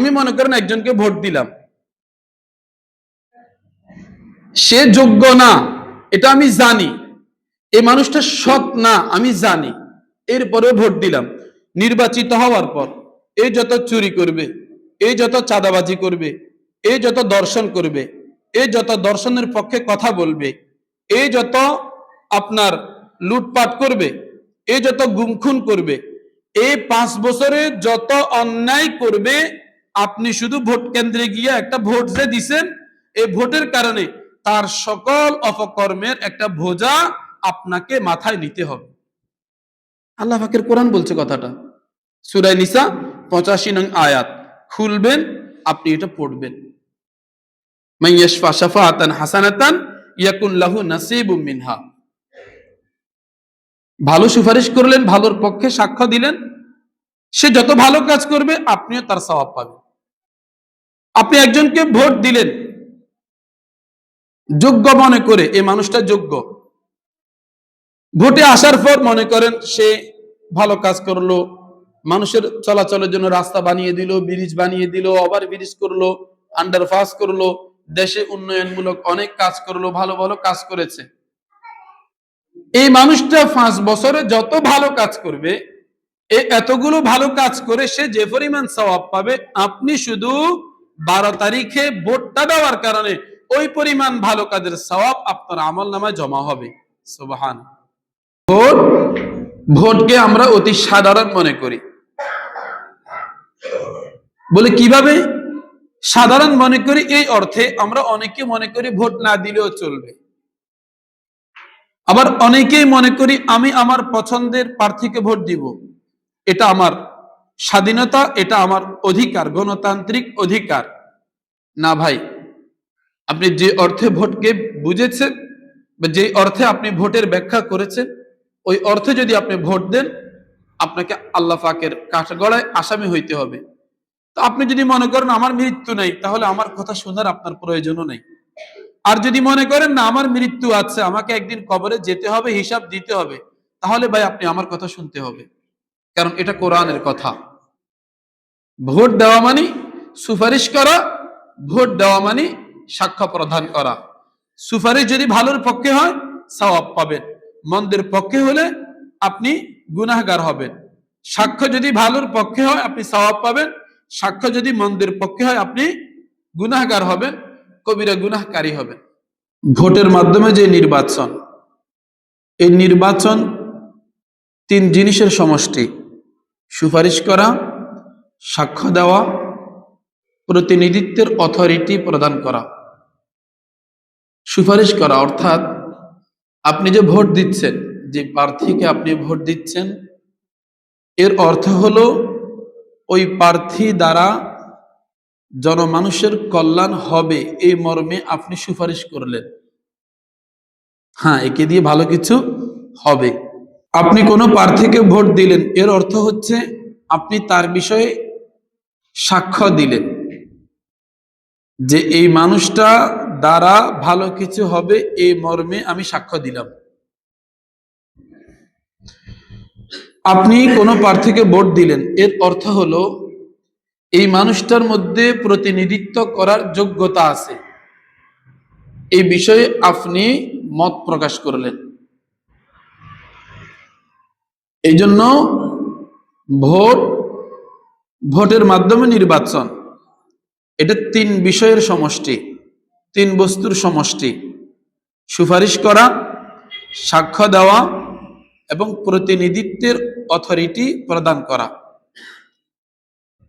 আমি মনে করেন একজনকে ভোট দিলাম, সে যোগ্য না, এটা আমি জানি, এই মানুষটা সৎ না আমি জানি, এরপরেও ভোট দিলাম। নির্বাচিত হওয়ার পর এই যত চুরি করবে, এই যত চাঁদাবাজি করবে, এই যত দর্শন করবে, এই যত দর্শনের পক্ষে কথা বলবে, এই যত আপনার লুটপাট করবে, এই যত গুমখুন করবে, এই 5 বছরে যত অন্যায় করবে, আপনি শুধু ভোট কেন্দ্রে গিয়ে একটা ভোট যে দিছেন, এই ভোটের কারণে তার সকল অপকর্মের একটা বোঝা আপনাকে মাথায় নিতে হবে। আল্লাহ পাকের কোরআন বলছে কথাটা, সূরা নিসা 85 নং আয়াত খুলবেন, আপনি এটা পড়বেন। মাইয়াশফা শাফাআতান হাসানাতান ইয়াকুন লাহু নাসিবুম মিনহা। ভালো সুপারিশ করলেন, ভালোর পক্ষে সাক্ষ্য দিলেন, সে যত ভালো কাজ করবে আপনিও তার সওয়াব পাবেন। আপনি একজনকে ভোট দিলেন যোগ্য মনে করে, এই মানুষটা যোগ্য, ভোটে আসার পর মনে করেন সে ভালো কাজ করলো, মানুষের চলাচলের জন্য রাস্তা বানিয়ে দিল, ব্রিজ বানিয়ে দিল, ওভার ব্রিজ করলো, আন্ডারপাস করলো, দেশে উন্নয়নমূলক অনেক কাজ করলো, ভালো ভালো কাজ করেছে। এই মানুষটা 5 বছরে যত ভালো কাজ করবে, এতগুলো ভালো কাজ করে সে যে পরিমাণ সওয়াব পাবে, আপনি শুধু 12 তারিখে ভোটটা দেওয়ার কারণে ওই পরিমাণ ভালো কাজের সওয়াব আপনার আমলনামায় জমা হবে। সুবহানাল্লাহ। ভোট, ভোটকে আমরা অতি সাধারণ মনে করি। বলে কিভাবে সাধারণ মনে করি? এই অর্থে আমরা অনেকে মনে করি ভোট না দিলেও চলবে, আবার অনেকেই মনে করি আমি আমার পছন্দের প্রার্থীকে ভোট দিব, এটা আমার স্বাধীনতা, এটা আমার অধিকার, গণতান্ত্রিক অধিকার। না ভাই, আপনি যে অর্থে ভোটকে বুঝেছেন বা যে অর্থে আপনি ভোটের ব্যাখ্যা করেছেন, ওই অর্থে যদি আপনি ভোট দেন, আপনাকে আল্লাহ পাকের কাঠগড়ায় আসামি হইতে হবে। তো আপনি যদি মনে করেন আমার মৃত্যু নাই, তাহলে আমার কথা শোনার আপনার প্রয়োজনও নেই। আর যদি মনে করেন না আমার মৃত্যু আছে, আমাকে একদিন কবরে যেতে হবে, হিসাব দিতে হবে, তাহলে ভাই আপনি আমার কথা শুনতে হবে, কারণ এটা কোরআনের কথা। ভোট দেওয়া মানে সুপারিশ করা, ভোট দেওয়া মানে সাক্ষ্য প্রদান করা। সুপারিশ যদি ভালোর পক্ষে হয় সওয়াব পাবেন, মন্দের পক্ষে হলে আপনি গুনাহগার হবেন। সাক্ষ্য যদি ভালোর পক্ষে হয় আপনি সওয়াব পাবেন, সাক্ষ্য যদি মন্দের পক্ষে হয় আপনি গুনাহগার হবেন, কবিরা গুনাহকারী হবেন। ভোটের মাধ্যমে যে নির্বাচন, এই নির্বাচন 3 জিনিসের সমষ্টি: সুপারিশ করা, সাক্ষ্য দেওয়া, প্রতিনিধিত্বের অথরিটি প্রদান করা। সুপারিশ করা অর্থাৎ আপনি যে ভোট দিচ্ছেন, যে প্রার্থীকে আপনি ভোট দিচ্ছেন, এর অর্থ হলো ওই প্রার্থী দ্বারা জনমানুষের কল্যাণ হবে এই মর্মে আপনি সুপারিশ করলেন। হ্যাঁ, একে দিয়ে ভালো কিছু হবে। আপনি কোনো প্রার্থীকে ভোট দিলেন, এর অর্থ হচ্ছে আপনি তার বিষয়ে সাক্ষ্য দিলেন যে এই মানুষটা দ্বারা ভালো কিছু হবে, এই মর্মে আমি সাক্ষ্য দিলাম। আপনি কোনো প্রার্থীকে ভোট দিলেন, এর অর্থ হলো এই মানুষটার মধ্যে প্রতিনিধিত্ব করার যোগ্যতা আছে, এই বিষয়ে আপনি মত প্রকাশ করলেন। এই জন্য ভোট, ভোটের মাধ্যমে নির্বাচন, এটা 3 বিষয়ের সমষ্টি, 3 বস্তুর সমষ্টি: সুপারিশ করা, সাক্ষ্য দেওয়া এবং প্রতিনিধিত্বের অথরিটি প্রদান করা।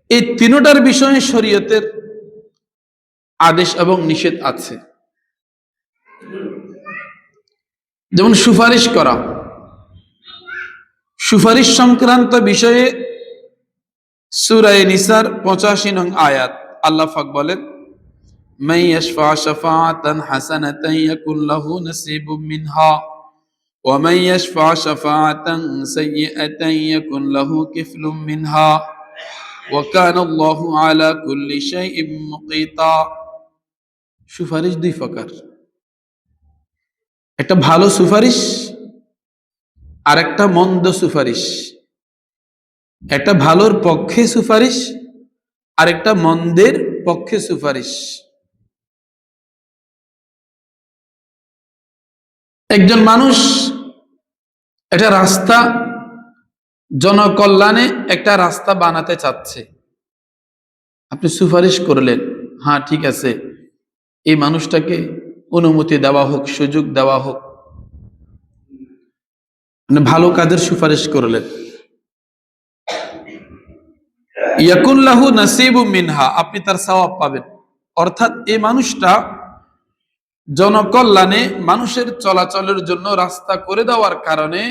এই 3টার বিষয়ে শরীয়তের আদেশ এবং নিষেধ আছে। যেমন সুপারিশ করা, সুপারিশ সংক্রান্ত বিষয়ে সূরা নিসার 85 নং আয়াত আল্লাহ পাক বলেন, মান ইয়াশফা শাফাআতান হাসানাতান ইয়াকুন লাহু নাসিবুম মিনহা ওয়া মান ইয়াশফা শাফাআতান সাইয়্যাতান ইয়াকুন লাহু কিফলুম মিনহা ওয়া কানা আল্লাহু আলা কুল্লি শাইইন মুকিতা। সুপারিশ 2 প্রকার, একটা ভালো সুপারিশ আর একটা মন্দ সুপারিশ। একটা ভালোর পক্ষে সুপারিশ আরেকটা মন্দের পক্ষে সুপারিশ। একজন মানুষ একটা রাস্তা, জনকল্যাণে একটা রাস্তা বানাতে চাচ্ছে, আপনি সুপারিশ করলেন, হ্যাঁ ঠিক আছে, এই মানুষটাকে অনুমতি দেওয়া হোক, সুযোগ দেওয়া হোক, মানে ভালো কাজের সুপারিশ করলেন। ইয়াকুল্লাহু নাসিবু মিনহা, আপনি তার সওয়াব পাবেন। অর্থাৎ এই মানুষটা জনকল্যাণে মানুষের চলাচলের জন্য রাস্তা করে দেওয়ার কারণে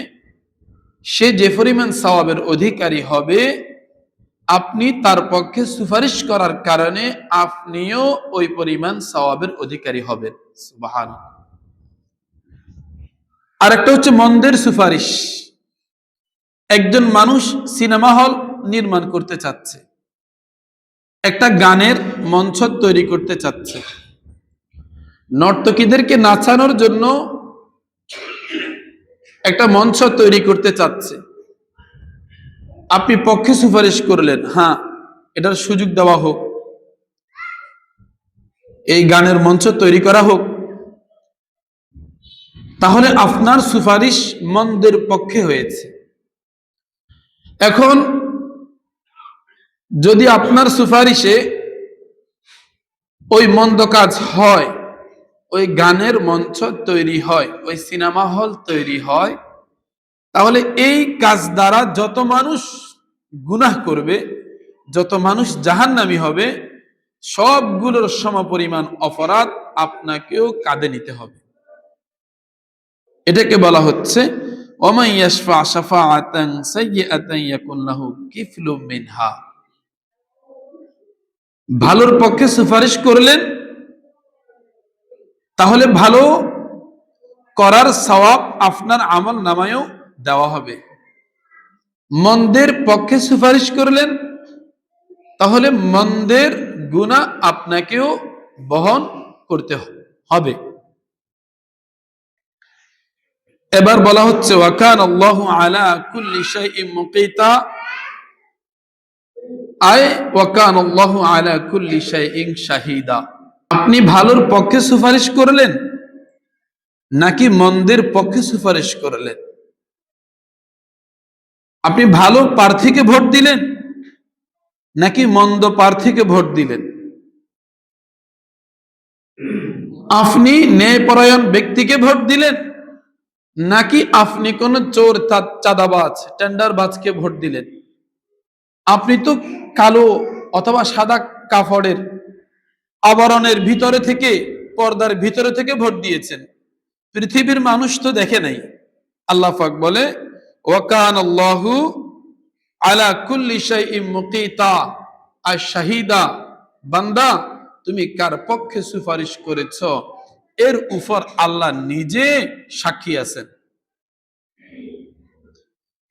সে যে পরিমাণ সওয়াবের অধিকারী হবে, আপনি তার পক্ষে সুপারিশ করার কারণে আপনিও ওই পরিমাণ সওয়াবের অধিকারী হবেন। সুবহানাল্লাহ। আরেকটা হচ্ছে মন্দের সুপারিশ। একজন মানুষ সিনেমা হল নির্মাণ করতে চাচ্ছে, একটা গানের মঞ্চ তৈরি করতে চাচ্ছে, নর্তকীদেরকে নাচানোর জন্য একটা মঞ্চ তৈরি করতে চাচ্ছে, আপনি পক্ষে সুপারিশ করলেন, হ্যাঁ এটার সুযোগ দেওয়া হোক, এই গানের মঞ্চ তৈরি করা হোক, তাহলে আপনার সুপারিশ মন্দের পক্ষে হয়েছে। এখন যদি আপনার সুপারিশে ওই মন্দ কাজ হয়, ওই গানের মঞ্চ তৈরি হয়, ওই সিনেমা হল তৈরি হয়, তাহলে এই কাজ দ্বারা যত মানুষ গুনাহ করবে, যত মানুষ জাহান্নামী হবে, সবগুলোর সমপরিমাণ অপরাধ আপনাকেও কাঁধে নিতে হবে। এটাকে বলা হচ্ছে ওমান ইয়াশফা শাফাআতান সাইয়্যাতান ইয়াকুন লাহু কিফলুম মিনহা। ভালোর পক্ষে সুপারিশ করলেন, তাহলে ভালো করার সওয়াব আপনার আমল নামায়ও দেওয়া হবে। মন্দের পক্ষে সুপারিশ করলেন, তাহলে মন্দের গুনাহ আপনাকেও বহন করতে হবে। এবার বলা হচ্ছে ওয়াকানাল্লাহু আলা কুল্লি শাইইন মুকিতা, আয় ওয়াকানাল্লাহু আলা কুল্লি শাইইন শাহিদা। আপনি ভালোর পক্ষে সুপারিশ করলেন নাকি মন্দের পক্ষে সুপারিশ করলেন? আপনি ভালো প্রার্থীকে ভোট দিলেন নাকি মন্দ প্রার্থীকে ভোট দিলেন? আপনি ন্যায়পরায়ণ ব্যক্তিকে ভোট দিলেন নাকি আপনি কোন চোর, চাঁদাবাজ, টেন্ডারবাজকে ভোট দিলেন? আপনি তো কালো অথবা সাদা কাপড়ের আবরণের ভিতরে থেকে, পর্দার ভিতরে থেকে ভোট দিয়েছেন, পৃথিবীর মানুষ তো দেখে নাই। আল্লাহ পাক বলে ওয়াকানাল্লাহু আলা কুল্লি শাইইন মুকিতা আর শাহিদা। বান্দা, তুমি কার পক্ষে সুপারিশ করেছ এর উপর আল্লাহ নিজে সাক্ষী আছেন।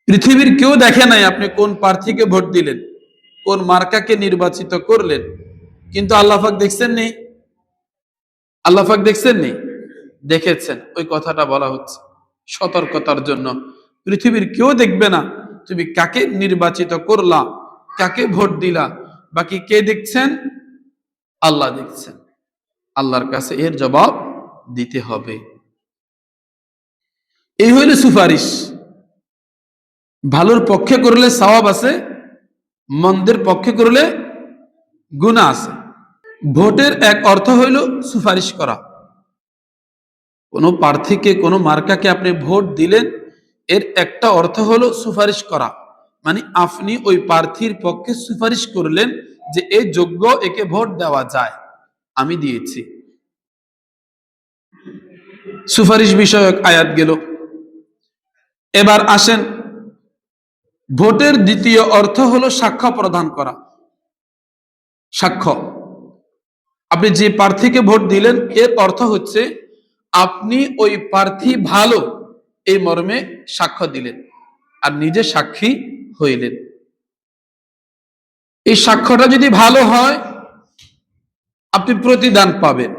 পৃথিবীর কেউ দেখে নাই আপনি কোন প্রার্থীকে ভোট দিলেন, কোন মার্কাকে নির্বাচিত করলেন, কিন্তু আল্লাহ পাক দেখছেন নি? আল্লাহ পাক দেখছেন নি? দেখেছেন। ওই কথাটা বলা হচ্ছে সতর্কতার জন্য। পৃথিবীর কেউ দেখবে না তুমি কাকে নির্বাচিত করলা, কাকে ভোট দিলা, বাকি কে দেখছেন? আল্লাহ দেখছেন। আল্লাহর কাছে এর জবাব দিতে হবে। এই হইল সুপারিশ। ভালোর পক্ষে করলে সওয়াব আছে, মন্দের পক্ষে করলে গুনাহ আছে। ভোটের এক অর্থ হইল সুপারিশ করা। কোন প্রার্থীকে, কোন মার্কাকে আপনি ভোট দিলেন, এর একটা অর্থ হলো সুপারিশ করা, মানে আপনি ওই প্রার্থীর পক্ষে সুপারিশ করলেন যে এ যোগ্য, একে ভোট দেওয়া যায়, আমি দিয়েছি। সুপারিশ বিষয়ক আয়াত গেল। এবার আসেন, ভোটের দ্বিতীয় অর্থ হলো সাক্ষ্য প্রদান করা। সাক্ষ্য, আপনি যে প্রার্থীকে ভোট দিলেন এর অর্থ হচ্ছে আপনি ওই প্রার্থী ভালো এই মর্মে সাক্ষ্য দিলেন আর নিজে সাক্ষী হইলেন। এই সাক্ষ্যটা যদি ভালো হয় আপনি প্রতিদান পাবেন,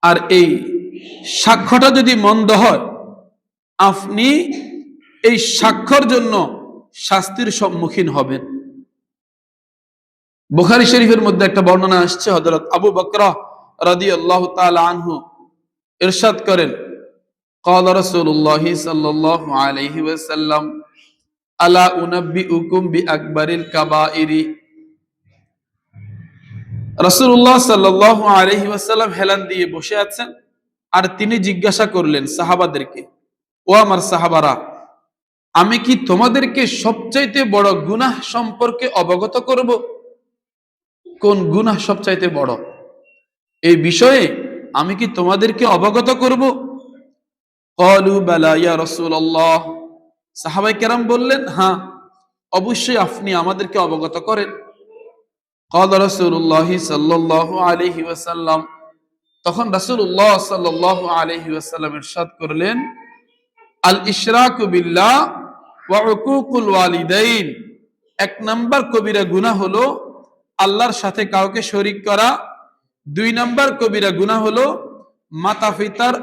আর এই সাক্ষ্যটা যদি মন্দ হয় আপনি এই সাক্ষ্যর জন্য শাস্তির সম্মুখীন হবেন। বুখারী শরীফের মধ্যে একটা বর্ণনা আসছে, হযরত আবু বকর রাদিয়াল্লাহু তাআলা আনহু ইরশাদ করেন, قال رسول الله صلى الله عليه وسلم আলা উনাব্বিউকুম বিআকবারিল কাবাইরি। রাসূলুল্লাহ সাল্লাল্লাহু আলাইহি ওয়াসাল্লাম হেলান দিয়ে বসে আছেন, আর তিনি জিজ্ঞাসা করলেন সাহাবাদেরকে, ও আমার সাহাবারা, আমি কি তোমাদেরকে সবচাইতে বড় গুনাহ সম্পর্কে অবগত করব? কোন গুনাহ সবচাইতে বড়, এই বিষয়ে আমি কি তোমাদেরকে অবগত করব? ক্বালু বালা ইয়া রাসূলুল্লাহ। সাহাবায়ে কেরাম বললেন, হ্যাঁ অবশ্যই, আপনি আমাদেরকে অবগত করেন। ক্বালা রাসূলুল্লাহ সাল্লাল্লাহু আলাইহি ওয়াসাল্লাম। তখন রাসূলুল্লাহ সাল্লাল্লাহু আলাইহি ওয়াসাল্লাম ইরশাদ করলেন, আল ইশরাকু বিল্লাহ ওয়া উকুকুল ওয়ালিদাইন। এক নাম্বার কবিরা গুনাহ হলো আল্লাহর সাথে কাউকে শরীক করা। দুই নাম্বার কবিরা গুনাহ হলো মাতা পিতার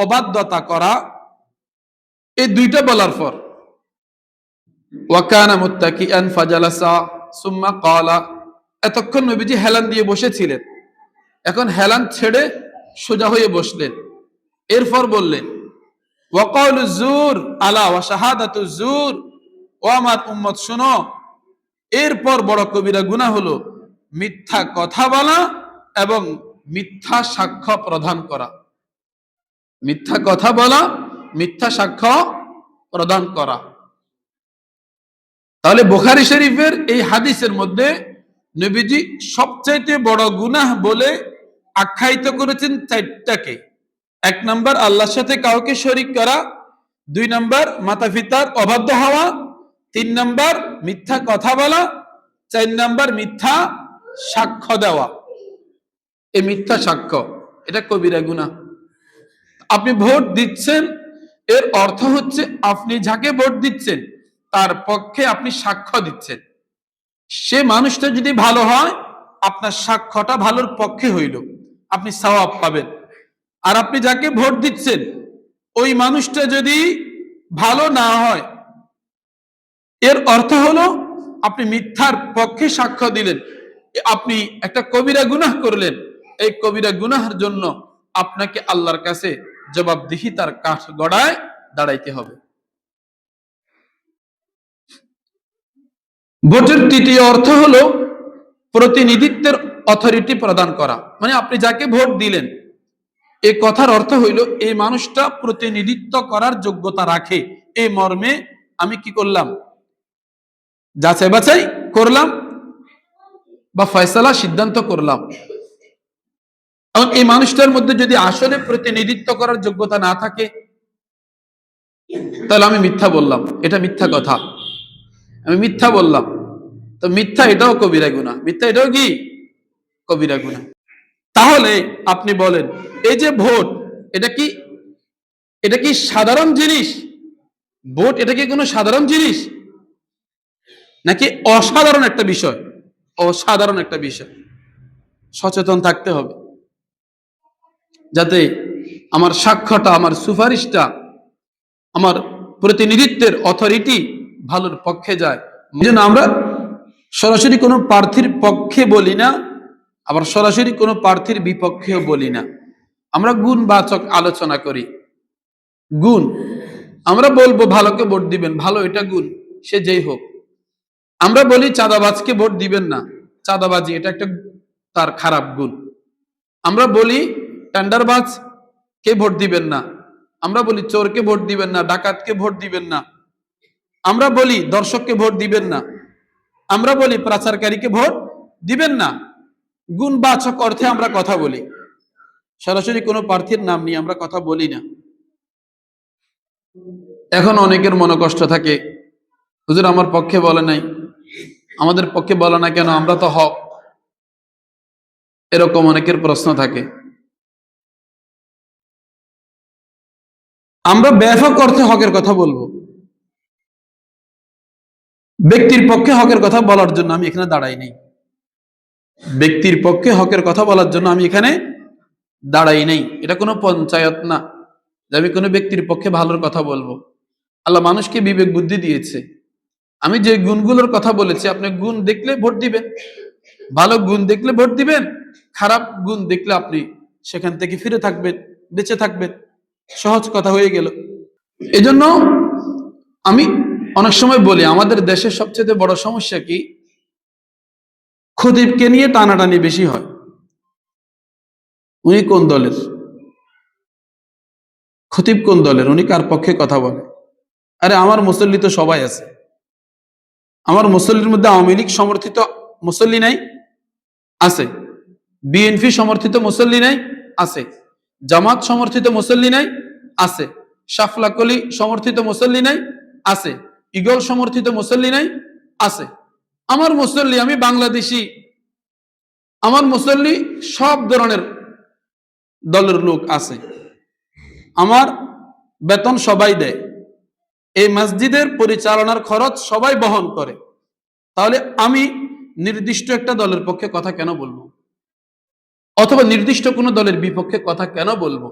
অবাধ্যতা করা। এই দুইটা বলার পর ওয়া কানা মুত্তাকিআন ফাজালাসা সুম্মা ক্বালা। এতক্ষণ নবীজি হেলান দিয়ে বসেছিলেন, এখন হেলান ছেড়ে সোজা হয়ে বসলেন। এরপর বললেন, ওয়া কাউলু যুর আলা ওয়া শাহাদাতু যুর। ও আমার উম্মত শোনো, এরপর বড় কবিরা গুনাহ হলো মিথ্যা কথা বলা এবং মিথ্যা সাক্ষ্য প্রদান করা। মিথ্যা কথা বলা, মিথ্যা সাক্ষ্য প্রদান করা। তাহলে বুখারী শরীফের এই হাদিসের মধ্যে নবীজি সবচাইতে বড় গুনাহ বলে আখ্যায়িত করেছেন চারটাকে। এক নাম্বার আল্লাহর সাথে কাউকে শরীক করা, দুই নাম্বার মাতা পিতার অবাধ্য হওয়া, তিন নাম্বার মিথ্যা কথা বলা, চার নাম্বার মিথ্যা সাক্ষ্য দেওয়া। এই মিথ্যা সাক্ষ্য, এটা কবিরা গুনাহ। আপনি ভোট দিচ্ছেন, এর অর্থ হচ্ছে আপনি যাকে ভোট দিচ্ছেন তার পক্ষে আপনি সাক্ষ্য দিচ্ছেন। সে মানুষটা যদি ভালো হয়, আপনার সাক্ষ্যটা ভালোর পক্ষে হইল, আপনি সওয়াব পাবেন। আর আপনি যাকে ভোট দিচ্ছেন ওই মানুষটা যদি ভালো না হয়, এর অর্থ হলো আপনি মিথ্যার পক্ষে সাক্ষ্য দিলেন, আপনি একটা কবিরা গুনাহ করলেন। এই কবিরা গুনাহের জন্য আপনাকে আল্লাহর কাছে জবাবদিহিতার কাঠ গড়ায় দাঁড়াইতে হবে। ভোটের তৃতীয় অর্থ হলো প্রতিনিধিত্বের অথরিটি প্রদান করা। মানে আপনি যাকে ভোট দিলেন, এই কথার অর্থ হইল এই মানুষটা প্রতিনিধিত্ব করার যোগ্যতা রাখে। এই মর্মে আমি কি করলাম, যাচাই বাছাই করলাম বা ফয়সালা সিদ্ধান্ত করলাম। এবং এই মানুষটার মধ্যে যদি আসলে প্রতিনিধিত্ব করার যোগ্যতা না থাকে, তাহলে আমি মিথ্যা বললাম, এটা মিথ্যা কথা, আমি মিথ্যা বললাম। তো মিথ্যা এটাও কবিরা গুনাহ, মিথ্যা এটাও কি কবিরা গুনাহ। তাহলে আপনি বলেন, এই যে ভোট, এটা কি সাধারণ জিনিস? ভোট এটা কি কোনো সাধারণ জিনিস নাকি অসাধারণ একটা বিষয়? অসাধারণ একটা বিষয়। সচেতন থাকতে হবে যাতে আমার সাক্ষ্যটা, আমার সুপারিশটা, আমার প্রতিনিধিত্বের অথরিটি ভালোর পক্ষে যায়। এই জন্য আমরা সরাসরি কোনো প্রার্থীর পক্ষে বলি না, আবার সরাসরি কোনো প্রার্থীর বিপক্ষেও বলি না। আমরা গুণবাচক আলোচনা করি। গুণ আমরা বলবো, ভালোকে ভোট দিবেন, ভালো এটা গুণ, সে যেই হোক। আমরা বলি চাঁদাবাজকে ভোট দিবেন না, চাঁদাবাজি এটা একটা তার খারাপ গুণ। আমরা বলি টেন্ডারবাজ কে ভোট দিবেন না, আমরা বলি চোরকে ভোট দিবেন না, ডাকাতকে ভোট দিবেন না, আমরা বলি দর্শককে ভোট দিবেন না, আমরা বলি পাচারকারীকে ভোট দিবেন না। গুণবাচক অর্থে আমরা কথা বলি, সরাসরি কোনো প্রার্থীর নাম নিয়ে আমরা কথা বলি না। এখন অনেকের মনে কষ্ট থাকে, হুজুর আমার পক্ষে বলে নাই, আমাদের পক্ষে বলে না কেন, আমরা তো হক। এরকম অনেকের প্রশ্ন থাকে। আমরা ব্যাপক অর্থে হকের কথা বলবো। ব্যক্তির পক্ষে হকের কথা বলার জন্য আমি এখানে দাঁড়াই নেই। ব্যক্তির পক্ষে হকের কথা বলার জন্য আমি এখানে দাঁড়াই নেই। এটা কোনো পঞ্চায়েত না যে আমি কোনো ব্যক্তির পক্ষে ভালোর কথা বলবো। আল্লাহ মানুষকে বিবেক বুদ্ধি দিয়েছে। আমি যে গুণগুলোর কথা বলেছি, আপনি গুণ দেখলে ভোট দিবেন, ভালো গুণ দেখলে ভোট দিবেন, খারাপ গুণ দেখলে আপনি সেখান থেকে ফিরে থাকবেন, বেঁচে থাকবেন। সহজ কথা হয়ে গেল। এজন্য আমি অনেক সময় বলি, আমাদের দেশের সবচেয়ে বড় সমস্যা কি, খতিবকে নিয়ে টানাটানি বেশি হয়। উনি কোন দলের, খতিব কোন দলের, উনি কার পক্ষে কথা বলে? আরে আমার মুসল্লি তো সবাই আছে। আমার মুসল্লির মধ্যে আওয়ামী লীগ সমর্থিত মুসল্লি নাই? আছে। বিএনপি সমর্থিত মুসল্লি নাই? আছে। জামাত সমর্থিত মুসল্লি নাই? আছে। শাফলাকলি সমর্থিত মুসল্লি নাই? আছে। ইগল সমর্থিত মুসল্লি নাই? আছে। আমার মুসল্লি, আমি বাংলাদেশি, আমার মুসল্লি সব ধরনের দলের লোক আছে। আমার বেতন সবাই দেয়, এই মসজিদের পরিচালনার খরচ সবাই বহন করে। তাহলে আমি নির্দিষ্ট একটা দলের পক্ষে কথা কেন বলবো, অথবা নির্দিষ্ট কোনো দলের বিপক্ষে কথা কেন বলবো?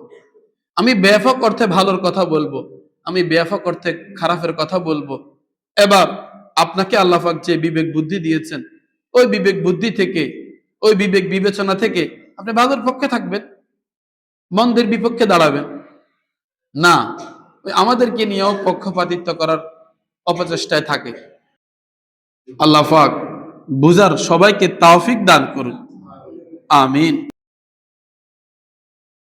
আমি ব্যাপক অর্থে ভালোর কথা বলবো, আমি ব্যাপক অর্থে খারাপের কথা বলবো। এবার আপনাকে আল্লাহ পাক যে বিবেক বুদ্ধি দিয়েছেন, ওই বিবেক বুদ্ধি থেকে, ওই বিবেক বিবেচনা থেকে আপনি ভালোর পক্ষে থাকবেন, মন্দের বিপক্ষে দাঁড়াবেন না। ওই আমাদেরকে নিয়েও পক্ষপাতিত্ব করার অপচেষ্টায় থাকে। আল্লাহ পাক বুঝার সবাইকে তৌফিক দান করুন, আমিন।